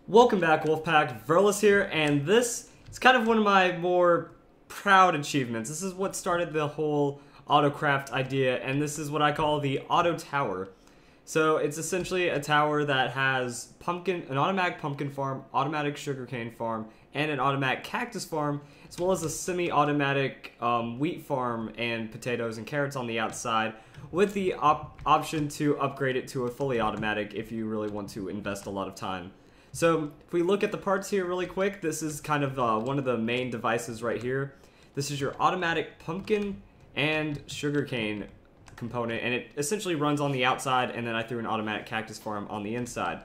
Welcome back, Wolfpack. Verlis here, and this is kind of one of my more proud achievements. This is what started the whole Autocraft idea, and this is what I call the Auto Tower. So it's essentially a tower that has an automatic pumpkin farm, automatic sugarcane farm, and an automatic cactus farm, as well as a semi-automatic wheat farm and potatoes and carrots on the outside, with the option to upgrade it to a fully automatic if you really want to invest a lot of time. So if we look at the parts here really quick, this is kind of one of the main devices right here. This is your automatic pumpkin and sugarcane component, and it essentially runs on the outside, and then I threw an automatic cactus farm on the inside.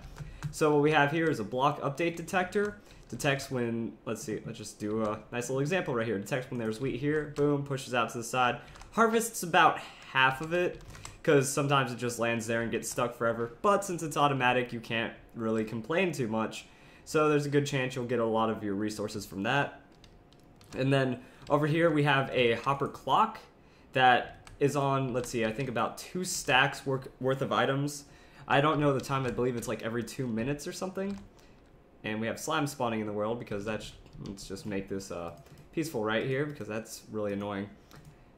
So what we have here is a block update detector. Detects when, let's just do a nice little example right here. Detects when there's wheat here, boom, pushes out to the side. Harvests about half of it, because sometimes it just lands there and gets stuck forever. But since it's automatic, you can't really complain too much. So there's a good chance you'll get a lot of your resources from that. And then over here we have a hopper clock that is on, let's see, I think about 2 stacks worth of items. I don't know the time, I believe it's like every 2 minutes or something. And we have slime spawning in the world because let's just make this peaceful right here because that's really annoying.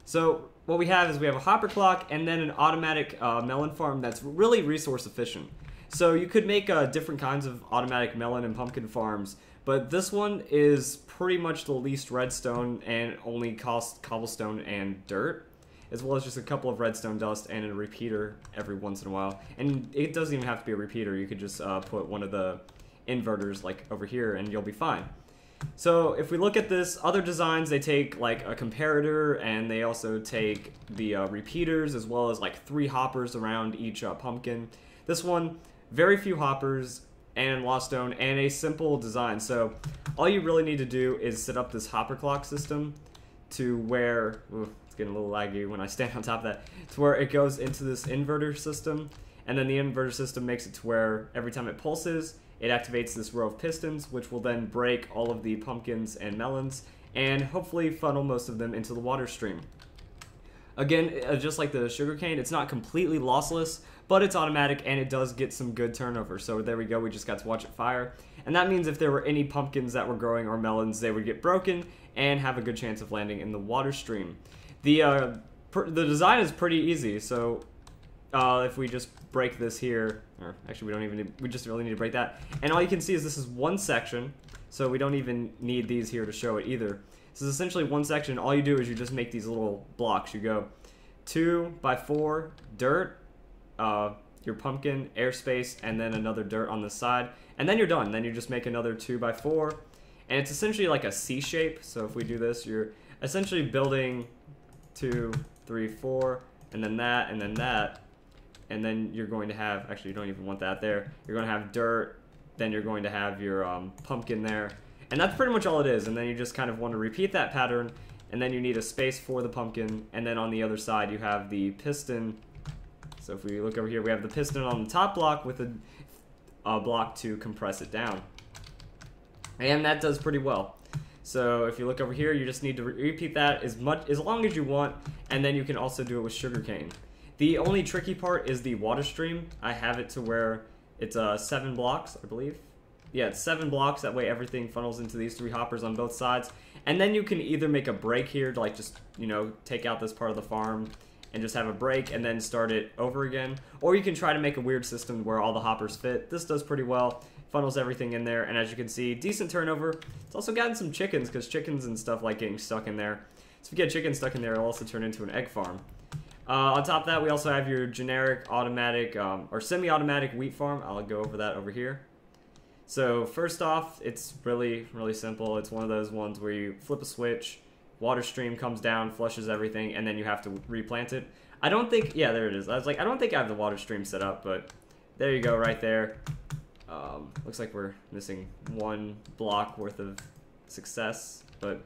So what we have is we have a hopper clock and then an automatic melon farm that's really resource efficient. So you could make different kinds of automatic melon and pumpkin farms, but this one is pretty much the least redstone and only costs cobblestone and dirt, as well as just a couple of redstone dust and a repeater every once in a while. And it doesn't even have to be a repeater, you could just put one of the inverters like over here and you'll be fine. So if we look at this, other designs, they take like a comparator and they also take the repeaters as well as like 3 hoppers around each pumpkin. This one, very few hoppers and lost stone and a simple design. So all you really need to do is set up this hopper clock system to where, it's getting a little laggy when I stand on top of that, to where it goes into this inverter system, and then the inverter system makes it to where every time it pulses, it activates this row of pistons, which will then break all of the pumpkins and melons, and hopefully funnel most of them into the water stream. Again, just like the sugarcane, it's not completely lossless, but it's automatic and it does get some good turnover. So there we go, we just got to watch it fire. And that means if there were any pumpkins that were growing or melons, they would get broken and have a good chance of landing in the water stream. The design is pretty easy, so if we just break this here, or actually we just really need to break that. And all you can see is this is one section, so we don't even need these here to show it either. This is essentially one section. All you do is you just make these little blocks. You go 2 by 4 dirt, your pumpkin, airspace, and then another dirt on the side. And then you're done. Then you just make another 2 by 4. And it's essentially like a C shape. So if we do this, you're essentially building 2, 3, 4, and then that, and then that. And then you're going to have, actually you don't even want that there. You're going to have dirt, then you're going to have your pumpkin there. And that's pretty much all it is. And then you just kind of want to repeat that pattern. And then you need a space for the pumpkin. And then on the other side you have the piston. So if we look over here, we have the piston on the top block with a block to compress it down. And that does pretty well. So if you look over here, you just need to repeat that as long as you want. And then you can also do it with sugarcane. The only tricky part is the water stream. I have it to where it's 7 blocks, I believe. Yeah, it's 7 blocks. That way everything funnels into these 3 hoppers on both sides. And then you can either make a break here to like just, take out this part of the farm and just have a break and then start it over again. Or you can try to make a weird system where all the hoppers fit. This does pretty well. Funnels everything in there. And as you can see, decent turnover. It's also gotten some chickens because chickens and stuff like getting stuck in there. So if you get chickens stuck in there, it'll also turn into an egg farm. On top of that, we also have your generic automatic or semi-automatic wheat farm. I'll go over that over here. So first off, it's really, really simple. It's one of those ones where you flip a switch, water stream comes down, flushes everything, and then you have to replant it. I don't think, yeah, there it is. I was like, I don't think I have the water stream set up, but there you go right there. Looks like we're missing 1 block worth of success. But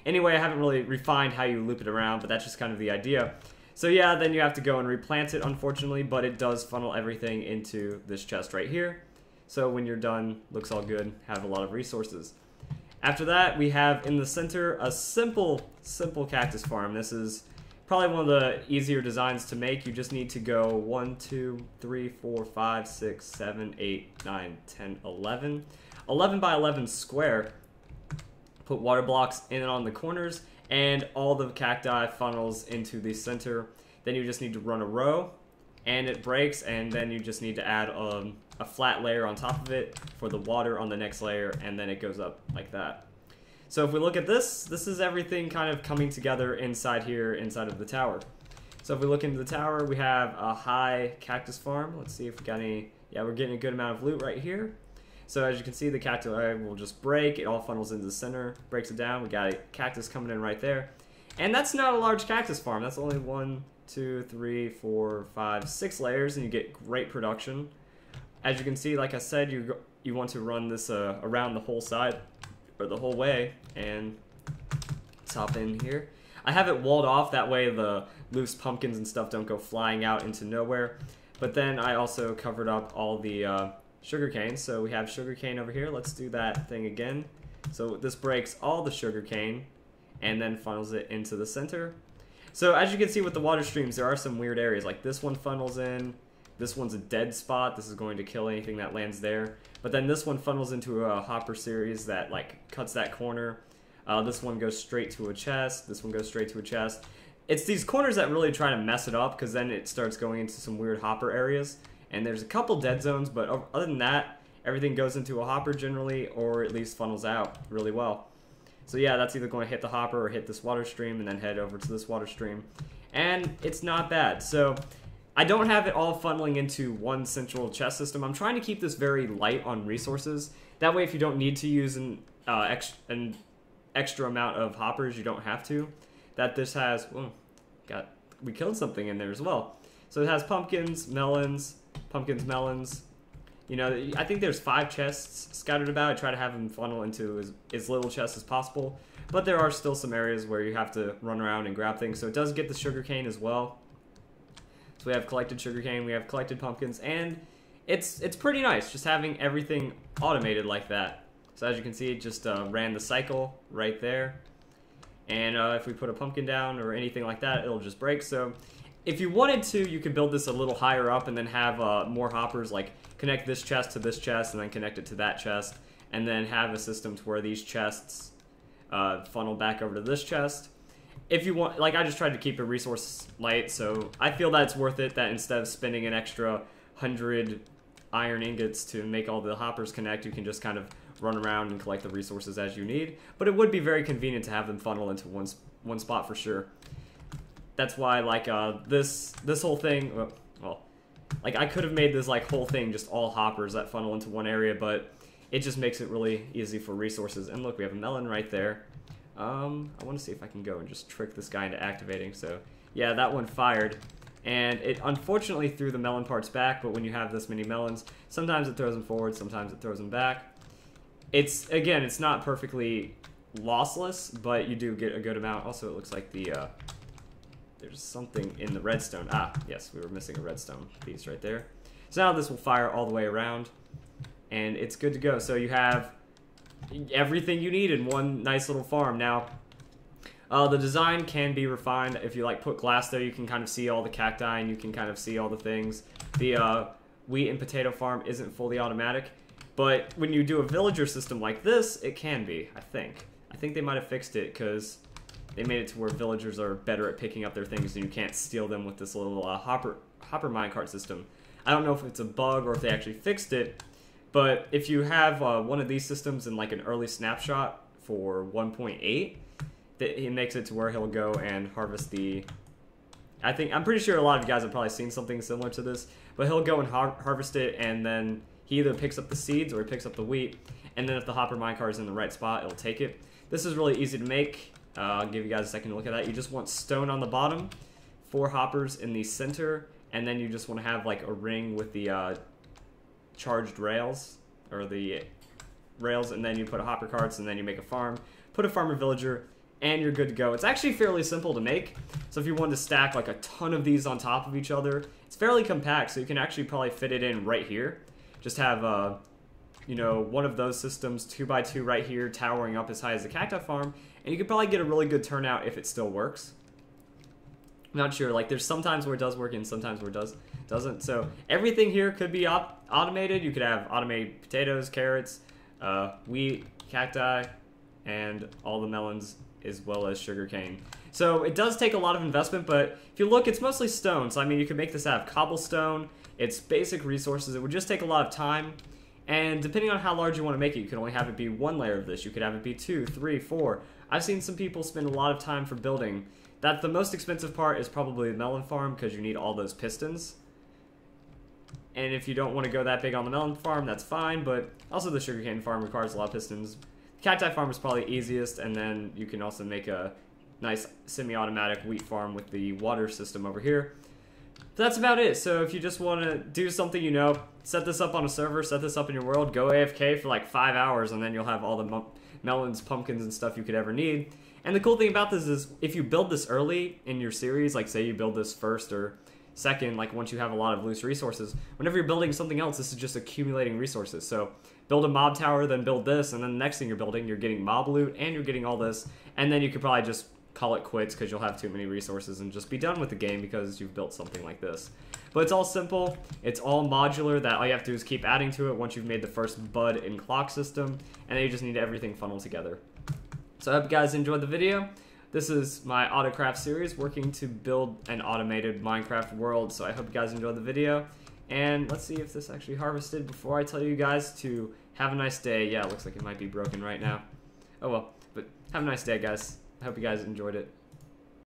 anyway, I haven't really refined how you loop it around, but that's just kind of the idea. So yeah, then you have to go and replant it, unfortunately, but it does funnel everything into this chest right here. So when you're done, looks all good, have a lot of resources. After that, we have in the center a simple cactus farm. This is Probably one of the easier designs to make. You just need to go 1, 2, 3, 4, 5, 6, 7, 8, 9, 10, 11. 11 by 11 square. Put water blocks in and on the corners, and all the cacti funnels into the center. Then you just need to run a row, and it breaks, and then you just need to add a flat layer on top of it for the water on the next layer, and then it goes up like that. So if we look at this, this is everything kind of coming together inside here, inside of the tower. So if we look into the tower, we have a high cactus farm. Let's see if we got any. Yeah, we're getting a good amount of loot right here. So as you can see, the cacti will just break. It all funnels into the center, breaks it down. We got a cactus coming in right there. And that's not a large cactus farm. That's only 1, 2, 3, 4, 5, 6 layers, and you get great production. As you can see, like I said, you want to run this around the whole side, or the whole way, and let's hop in here. I have it walled off, that way the loose pumpkins and stuff don't go flying out into nowhere. But then I also covered up all the sugarcane. So we have sugarcane over here. Let's do that thing again. So this breaks all the sugarcane and then funnels it into the center. So as you can see with the water streams, there are some weird areas. Like this one funnels in. This one's a dead spot. This is going to kill anything that lands there. But then this one funnels into a hopper series that like cuts that corner. This one goes straight to a chest. This one goes straight to a chest. It's these corners that really try to mess it up, because then it starts going into some weird hopper areas. And there's a couple dead zones, but other than that, everything goes into a hopper generally, or at least funnels out really well. So yeah, that's either going to hit the hopper or hit this water stream and then head over to this water stream. And it's not bad. So I don't have it all funneling into one central chest system. I'm trying to keep this very light on resources. That way, if you don't need to use an extra amount of hoppers, you don't have to. That this has, well, we killed something in there as well. So it has pumpkins, melons. You know, I think there's 5 chests scattered about. I try to have them funnel into as little chests as possible. But there are still some areas where you have to run around and grab things. So it does get the sugarcane as well. So we have collected sugarcane, we have collected pumpkins, and it's pretty nice just having everything automated like that. So as you can see, it just ran the cycle right there. And if we put a pumpkin down or anything like that, it'll just break. So if you wanted to, you could build this a little higher up and then have more hoppers, like connect this chest to this chest and then connect it to that chest, and then have a system to where these chests funnel back over to this chest. If you want, like I just tried to keep it resource light, so I feel that it's worth it that instead of spending an extra 100 iron ingots to make all the hoppers connect, you can just kind of run around and collect the resources as you need. But it would be very convenient to have them funnel into one spot for sure. That's why, like, this whole thing, well, like I could have made this like whole thing just all hoppers that funnel into one area, but it just makes it really easy for resources. And look, we have a melon right there. I want to see if I can go and just trick this guy into activating. So yeah, that one fired, and it unfortunately threw the melon parts back. But when you have this many melons, sometimes it throws them forward, sometimes it throws them back. It's not perfectly lossless, but you do get a good amount. Also, it looks like there's something in the redstone. Ah, yes, we were missing a redstone piece right there. So now this will fire all the way around, and it's good to go. So you have everything you need in one nice little farm. Now, the design can be refined. If you like put glass there, you can kind of see all the cacti and you can kind of see all the things. The wheat and potato farm isn't fully automatic, but when you do a villager system like this, it can be, I think. I think they might have fixed it because they made it to where villagers are better at picking up their things and you can't steal them with this little hopper minecart system. I don't know if it's a bug or if they actually fixed it, but if you have one of these systems in like an early snapshot for 1.8, it makes it to where he'll go and harvest the... I'm pretty sure a lot of you guys have probably seen something similar to this, but he'll go and harvest it, and then he either picks up the seeds or he picks up the wheat, and then if the hopper minecart is in the right spot, it'll take it. This is really easy to make. I'll give you guys a second to look at that. You just want stone on the bottom, 4 hoppers in the center, and then you just want to have like a ring with the charged rails, or the rails, and then you put a hopper carts, and then you make a farm, put a farmer villager, and you're good to go. It's actually fairly simple to make, so if you wanted to stack like a ton of these on top of each other, it's fairly compact, so you can actually probably fit it in right here. Just have, you know, one of those systems 2x2 right here, towering up as high as the cacti farm, and you could probably get a really good turnout if it still works. not sure. Like, there's sometimes where it does work and sometimes where it doesn't. So everything here could be automated. You could have automated potatoes, carrots, wheat, cacti, and all the melons, as well as sugarcane. So it does take a lot of investment, but if you look, it's mostly stone. So I mean, you could make this out of cobblestone. It's basic resources. It would just take a lot of time. And depending on how large you want to make it, you can only have it be one layer of this. You could have it be 2, 3, 4. I've seen some people spend a lot of time for building. That the most expensive part is probably the melon farm, because you need all those pistons. And if you don't want to go that big on the melon farm, that's fine, but also the sugarcane farm requires a lot of pistons. The cacti farm is probably easiest, and then you can also make a nice semi-automatic wheat farm with the water system over here. That's about it. So if you just want to do something, you know, set this up on a server, set this up in your world, go AFK for like 5 hours, and then you'll have all the melons, pumpkins, and stuff you could ever need. And the cool thing about this is if you build this early in your series, like say you build this first or second, like once you have a lot of loose resources, whenever you're building something else, this is just accumulating resources. So build a mob tower, then build this, and then the next thing you're building, you're getting mob loot, and you're getting all this, and then you could probably just call it quits because you'll have too many resources and just be done with the game because you've built something like this. But it's all simple, it's all modular, that all you have to do is keep adding to it once you've made the first bud and clock system, and then you just need everything funneled together. So I hope you guys enjoyed the video. This is my Autocraft series working to build an automated Minecraft world, so I hope you guys enjoyed the video. And let's see if this actually harvested before I tell you guys to have a nice day. Yeah, it looks like it might be broken right now. Oh well, but have a nice day, guys. I hope you guys enjoyed it.